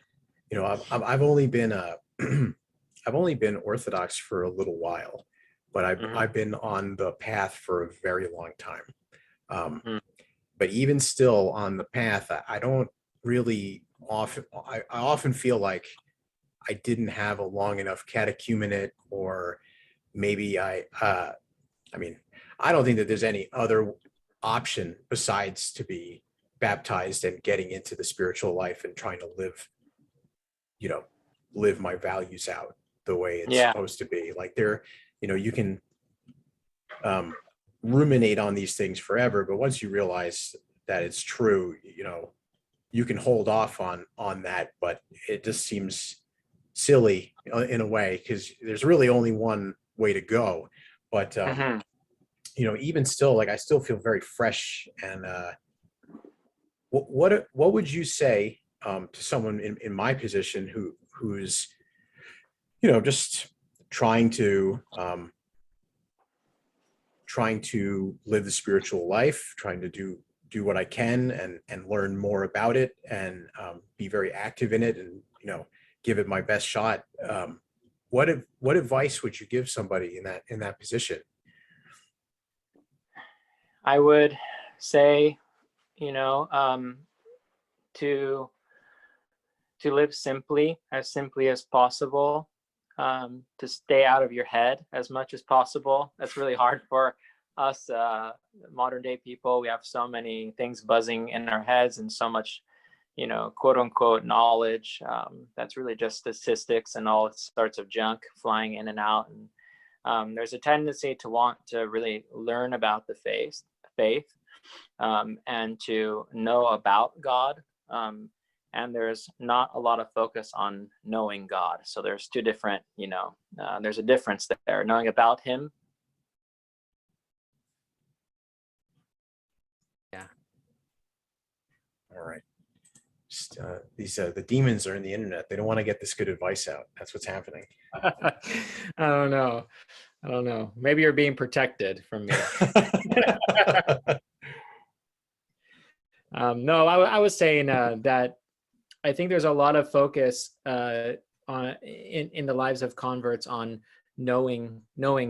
I've only been I've only been Orthodox for a little while, but I've been on the path for a very long time. But even still on the path, I don't really I often feel like I didn't have a long enough catechumenate, or maybe I don't think that there's any other option besides to be baptized and getting into the spiritual life and trying to live my values out the way it's supposed to be. Like you can ruminate on these things forever, but once you realize that it's true, you can hold off on that, but it just seems silly in a way, because there's really only one way to go. But even still, like, I still feel very fresh. And what would you say to someone in my position who's just trying to live the spiritual life, trying to do what I can and learn more about it, and be very active in it, and give it my best shot. What advice would you give somebody in that position? I would say, to live simply as possible, to stay out of your head as much as possible. That's really hard for us modern day people. We have so many things buzzing in our heads and so much, quote unquote knowledge that's really just statistics and all sorts of junk flying in and out. And there's a tendency to want to really learn about the faith and to know about God. And there's not a lot of focus on knowing God. So there's two different, there's a difference there. Knowing about him. Yeah. All right. Just, the demons are in the internet. They don't want to get this good advice out. That's what's happening. I don't know. Maybe you're being protected from me. No, I was saying that I think there's a lot of focus in the lives of converts on knowing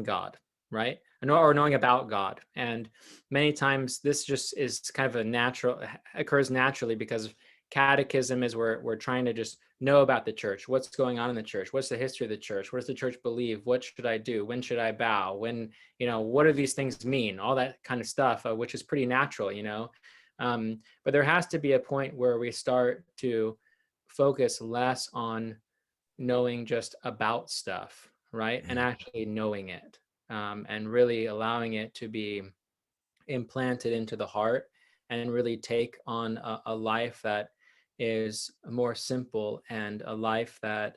God, right? or knowing about God. And many times this just is kind of occurs naturally, because catechism is where we're trying to just know about the church, what's going on in the church, what's the history of the church, what does the church believe, what should I do, when should I bow, when, what do these things mean, all that kind of stuff, which is pretty natural, but there has to be a point where we start to focus less on knowing just about stuff, right? And actually knowing it, and really allowing it to be implanted into the heart, and really take on a life that is more simple, and a life that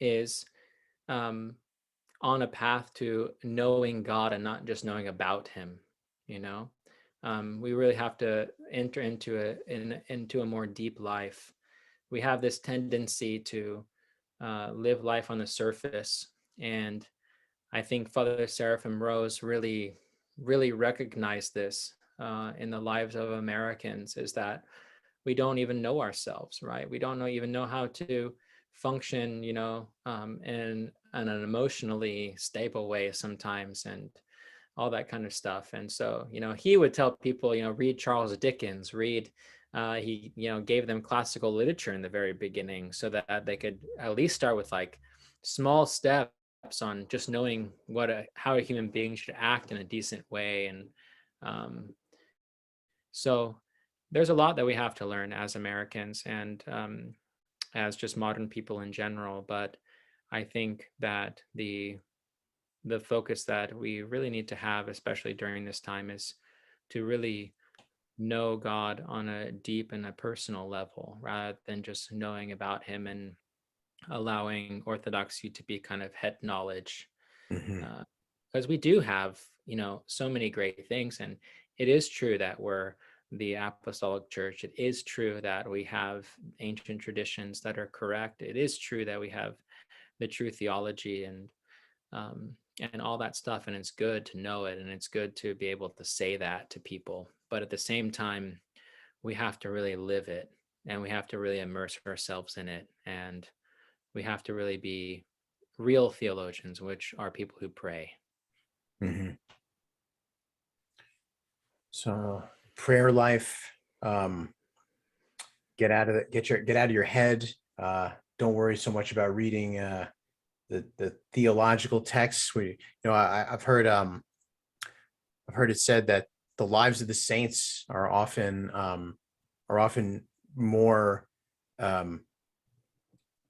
is on a path to knowing God and not just knowing about him. We really have to enter into a more deep life. We have this tendency to live life on the surface, and I think Father Seraphim Rose really recognized this in the lives of Americans, is that we don't even know ourselves, right? We don't even know how to function, in an emotionally stable way sometimes, and all that kind of stuff. And so, he would tell people, read Charles Dickens, he, gave them classical literature in the very beginning, so that they could at least start with like small steps on just knowing how a human being should act in a decent way. And so there's a lot that we have to learn as Americans, and as just modern people in general. But I think that the focus that we really need to have, especially during this time, is to really know God on a deep and a personal level, rather than just knowing about him and allowing orthodoxy to be kind of head knowledge. Because we do have, so many great things. And it is true that we're the Apostolic Church. It is true that we have ancient traditions that are correct. It is true that we have the true theology and all that stuff. And it's good to know it, and it's good to be able to say that to people. But at the same time, we have to really live it, and we have to really immerse ourselves in it. And we have to really be real theologians, which are people who pray. So prayer life, get out of your head. Don't worry so much about reading the theological texts. I've heard it said that the lives of the saints are often more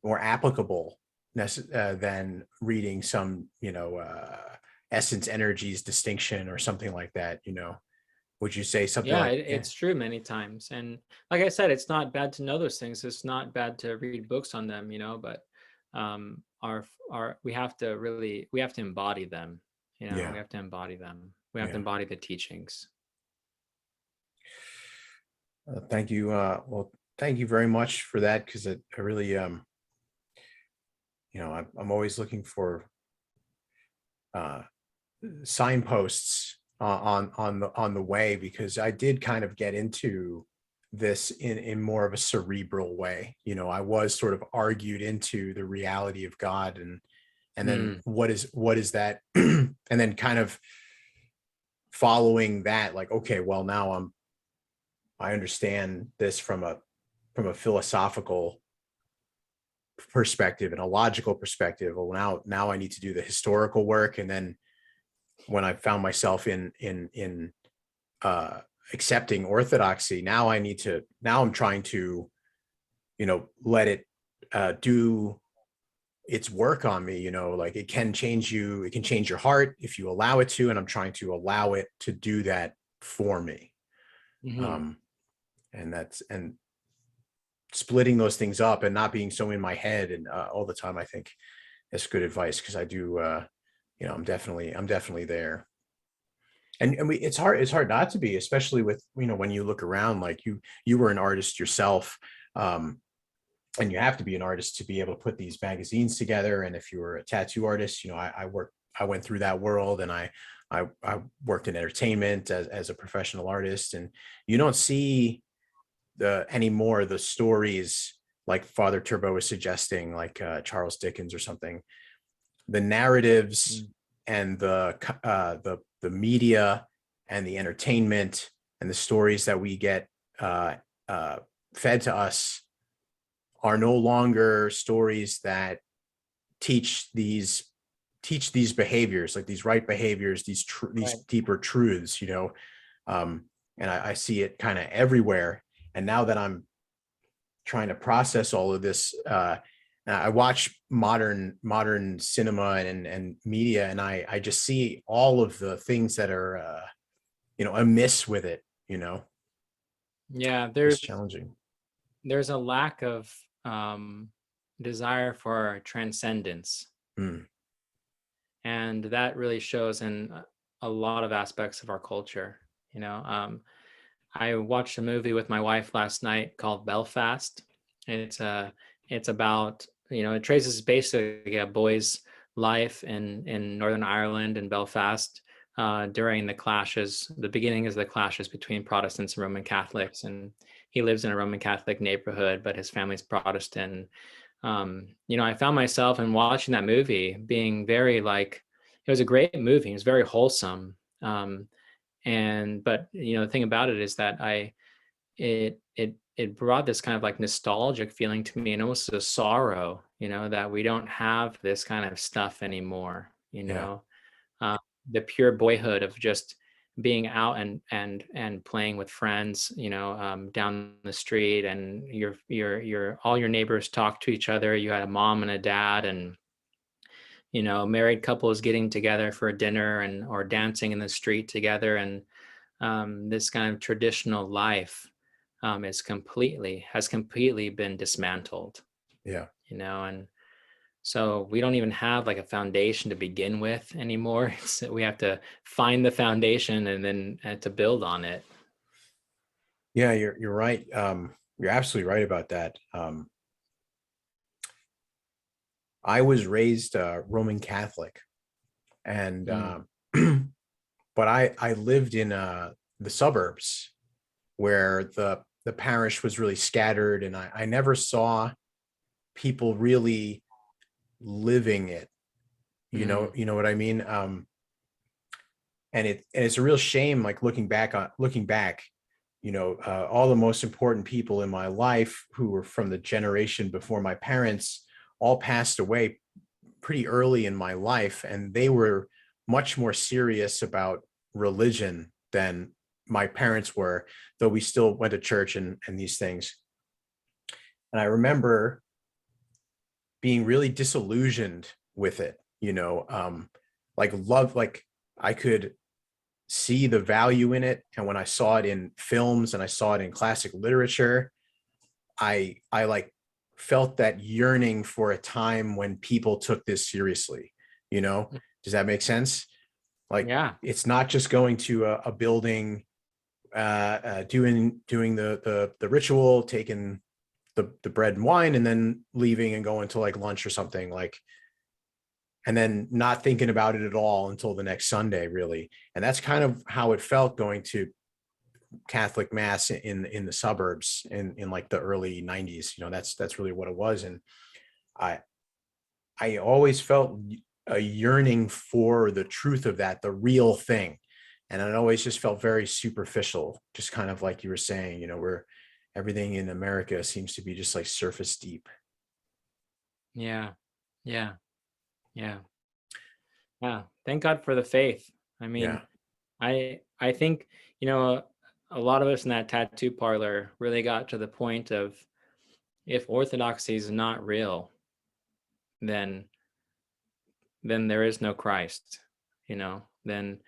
applicable than reading some essence energies distinction or something like that. Would you say something It's true many times. And like I said, it's not bad to know those things. It's not bad to read books on them, but we have to embody them. We have to embody them. We have to embody the teachings. Thank you. Well, thank you very much for that, because I really, I'm always looking for signposts on the way, because I did kind of get into this in more of a cerebral way. I was sort of argued into the reality of God, and then what is that, and then kind of following that, like, okay, well, now I understand this from a philosophical perspective and a logical perspective. Well, now I need to do the historical work. And then when I found myself in accepting orthodoxy, now I'm trying to, let it do its work on me. Like, it can change you, it can change your heart if you allow it to, and I'm trying to allow it to do that for me. And splitting those things up and not being so in my head and all the time, I think that's good advice, because I do, I'm definitely there. And it's hard not to be, especially with, when you look around, like you were an artist yourself, and you have to be an artist to be able to put these magazines together. And if you were a tattoo artist, I went through that world, and I worked in entertainment as a professional artist, and you don't see anymore the stories like Father Turbo was suggesting, like Charles Dickens or something. The narratives and the media and the entertainment and the stories that we get fed to us are no longer stories that teach these behaviors, like these right behaviors, these deeper truths, and I see it kind of everywhere. And now that I'm trying to process all of this, I watch modern cinema and media, and I just see all of the things that are amiss with it. Yeah, It's challenging. there's a lack of desire for transcendence. And that really shows in a lot of aspects of our culture. I watched a movie with my wife last night called Belfast. It's about, it traces basically a boy's life in Northern Ireland and Belfast during the beginning is the clashes between Protestants and Roman Catholics. And he lives in a Roman Catholic neighborhood, but his family's Protestant. I found myself in watching that movie being very it was a great movie. It was very wholesome. But the thing about it is that it brought this kind of nostalgic feeling to me, and almost a sorrow, that we don't have this kind of stuff anymore, the pure boyhood of just being out and playing with friends, down the street, and all your neighbors talk to each other. You had a mom and a dad, and married couples getting together for dinner or dancing in the street together, and this kind of traditional life has completely been dismantled. And so we don't even have a foundation to begin with anymore. We have to find the foundation and then to build on it. Yeah, you're right. You're absolutely right about that. I was raised Roman Catholic, and but I lived in the suburbs where the parish was really scattered, and I never saw people really living it. You know what I mean? And it's a real shame, looking back, all the most important people in my life who were from the generation before my parents all passed away pretty early in my life, and they were much more serious about religion than my parents were, though we still went to church and these things. And I remember being really disillusioned with it, I could see the value in it. And when I saw it in films and I saw it in classic literature, I felt that yearning for a time when people took this seriously. Does that make sense? It's not just going to a building, doing the ritual, taking the bread and wine, and then leaving and going to lunch or something, and then not thinking about it at all until the next Sunday, really. And that's kind of how it felt going to Catholic mass in the suburbs in the early 90s. That's really what it was. And I always felt a yearning for the truth of that, the real thing. And it always just felt very superficial, just kind of like you were saying, where everything in America seems to be just surface deep. Yeah. Thank God for the faith. I mean, I think, a lot of us in that tattoo parlor really got to the point of, if orthodoxy is not real, then there is no Christ, then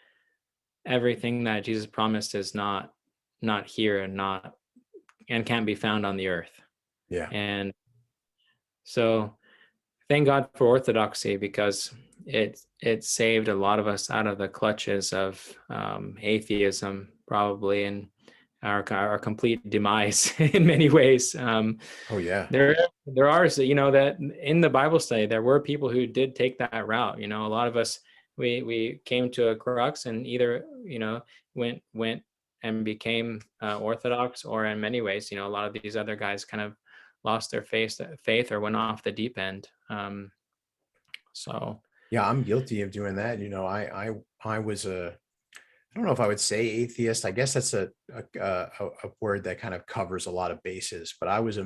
everything that Jesus promised is not here and can't be found on the earth. Yeah. And so thank God for orthodoxy, because it saved a lot of us out of the clutches of atheism, probably, and our complete demise in many ways. There are, that in the Bible study, there were people who did take that route. A lot of us, we came to a crux and either, went and became Orthodox, or in many ways, a lot of these other guys kind of lost their faith or went off the deep end. So Yeah, I'm guilty of doing that. I was I don't know if I would say atheist. I guess that's a word that kind of covers a lot of bases, but I was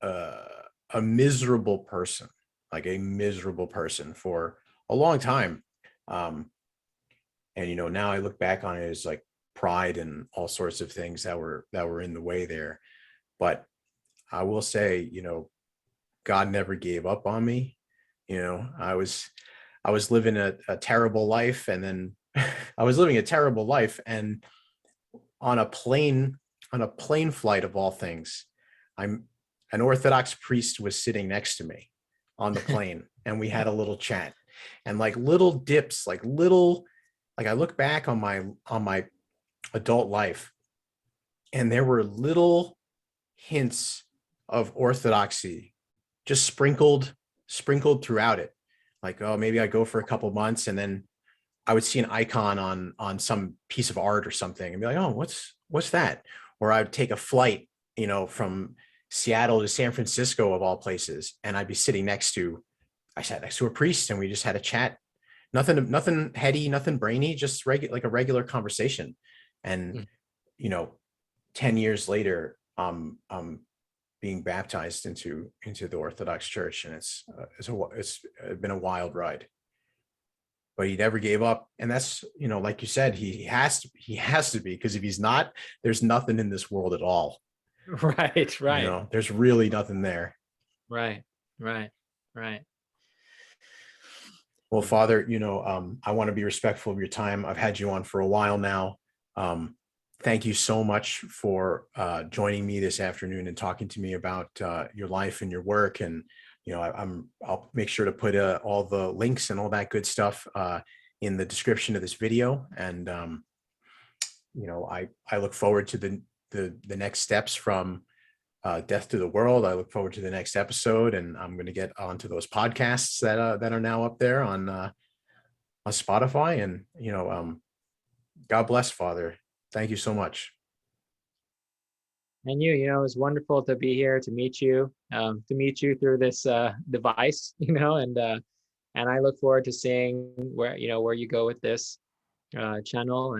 uh, a miserable person, like a miserable person for a long time. Um, and now I look back on it as like pride and all sorts of things that were in the way there. But I will say, God never gave up on me. I was living a terrible life, and then I was living a terrible life, and on a plane flight of all things, I'm an Orthodox priest was sitting next to me on the plane, and we had a little chat, and like little dips, like I look back on my adult life, and there were little hints of orthodoxy just sprinkled throughout it. Like, oh, maybe I go for a couple months, and then I would see an icon on some piece of art or something and be like, oh, what's that? Or I would take a flight, from Seattle to San Francisco of all places, and I'd be I sat next to a priest, and we just had a chat. Nothing heady, nothing brainy, just like a regular conversation. And Mm. you know, 10 years later, I'm being baptized into the Orthodox Church, and it's been a wild ride. But he never gave up, and that's, like you said, he has to be, because if he's not, there's nothing in this world at all. Right, right, There's really nothing there. right, right, right. Well, Father, I want to be respectful of your time. I've had you on for a while now. Thank you so much for joining me this afternoon and talking to me about your life and your work. And I'll make sure to put all the links and all that good stuff in the description of this video. And I look forward to the next steps from Death to the World. I look forward to the next episode, and I'm going to get onto those podcasts that are now up there on Spotify. And God bless, Father. Thank you so much. And it was wonderful to be here to meet you through this device, and I look forward to seeing where you go with this channel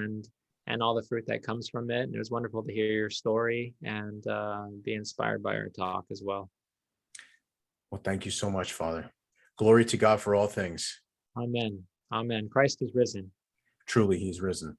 and all the fruit that comes from it. And it was wonderful to hear your story and be inspired by our talk as well. Well, thank you so much, Father. Glory to God for all things. Amen. Amen. Christ is risen. Truly, he's risen.